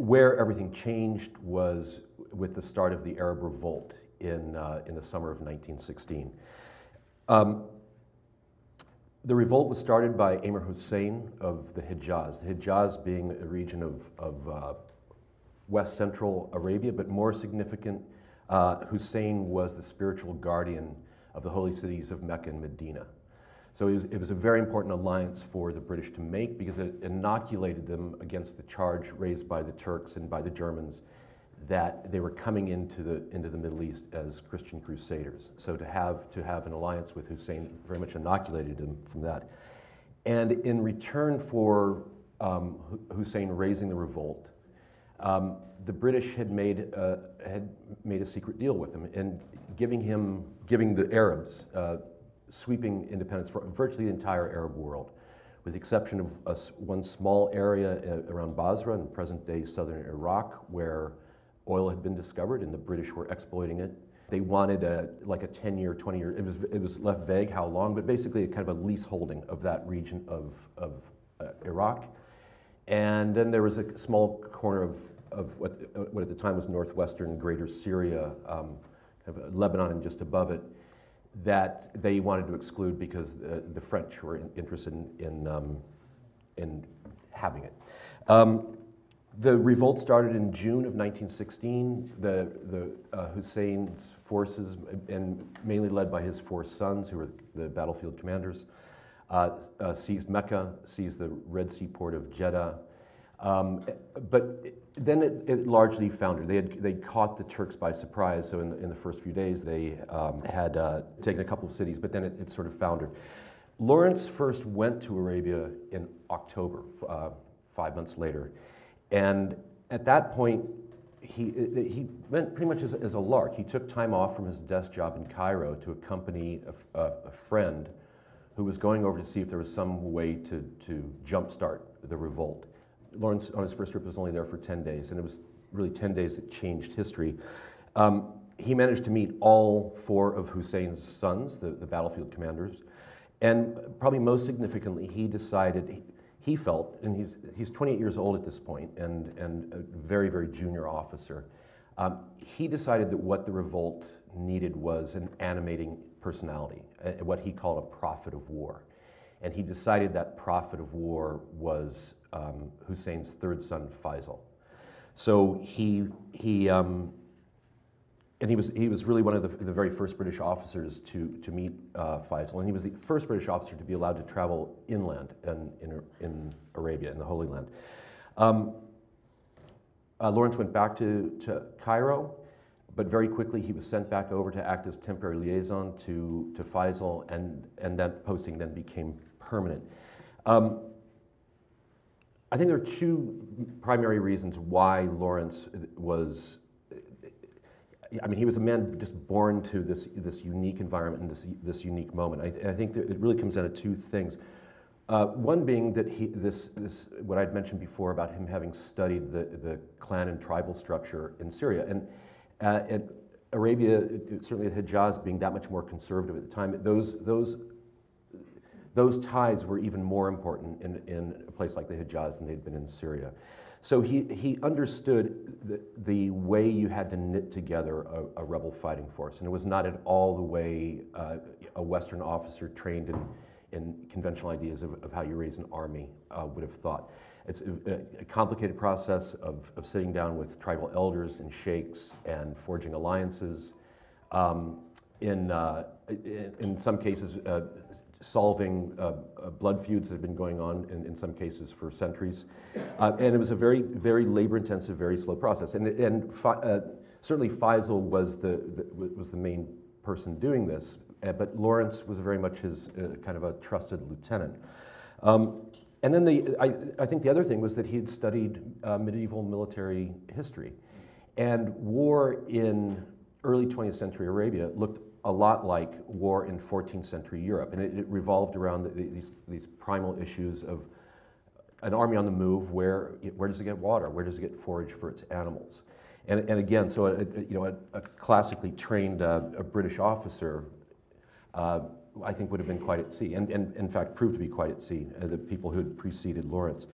Where everything changed was with the start of the Arab Revolt in the summer of 1916. The revolt was started by Amir Hussein of the Hijaz. The Hijaz being a region of west central Arabia, but more significant, Hussein was the spiritual guardian of the holy cities of Mecca and Medina. So it was a very important alliance for the British to make because it inoculated them against the charge raised by the Turks and by the Germans that they were coming into the Middle East as Christian crusaders. So to have an alliance with Hussein very much inoculated him from that. And in return for Hussein raising the revolt, the British had made a secret deal with him and giving the Arabs sweeping independence for virtually the entire Arab world, with the exception of one small area around Basra in present-day southern Iraq, where oil had been discovered and the British were exploiting it. They wanted like a 10-year, 20-year, it was left vague how long, but basically a kind of a lease holding of that region of Iraq. And then there was a small corner of what at the time was northwestern greater Syria, kind of Lebanon and just above it, that they wanted to exclude because the French were interested in having it. The revolt started in June of 1916. The Hussein's forces, and mainly led by his four sons, who were the battlefield commanders, seized Mecca, seized the Red Sea port of Jeddah. But then it largely foundered. They'd caught the Turks by surprise, so in the first few days they had taken a couple of cities, but then it sort of foundered. Lawrence first went to Arabia in October, 5 months later, and at that point he went pretty much as a lark. He took time off from his desk job in Cairo to accompany a friend who was going over to see if there was some way to jumpstart the revolt. Lawrence, on his first trip, was only there for 10 days, and it was really 10 days that changed history. He managed to meet all four of Hussein's sons, the battlefield commanders, and probably most significantly, he decided, he felt, and he's 28 years old at this point, and a very, very junior officer, he decided that what the revolt needed was an animating personality, what he called a prophet of war. And he decided that prophet of war was Hussein's third son, Faisal. So he was really one of the very first British officers to meet Faisal, and he was the first British officer to be allowed to travel inland in Arabia, in the Holy Land. Lawrence went back to Cairo, but very quickly he was sent back over to act as temporary liaison to Faisal, and that posting then became permanent. I think there are two primary reasons why Lawrence was, I mean, he was a man just born to this unique environment and this unique moment. I think that it really comes down to two things. One being that what I'd mentioned before about him having studied the clan and tribal structure in Syria, and Arabia, certainly the Hijaz being that much more conservative at the time, those ties were even more important in a place like the Hijaz than they'd been in Syria. So he understood the way you had to knit together a rebel fighting force, and it was not at all the way a Western officer trained in conventional ideas of how you raise an army would have thought. It's a complicated process of sitting down with tribal elders and sheikhs and forging alliances. In some cases, solving blood feuds that have been going on in some cases for centuries. And it was a very, very labor-intensive, very slow process. And certainly Faisal was the main person doing this, but Lawrence was very much his kind of a trusted lieutenant. And then I think the other thing was that he had studied medieval military history. And war in early 20th century Arabia looked a lot like war in 14th century Europe. And it revolved around these primal issues of an army on the move. Where does it get water? Where does it get forage for its animals? And again, so a classically trained a British officer I think would have been quite at sea, and in fact proved to be quite at sea, the people who had preceded Lawrence.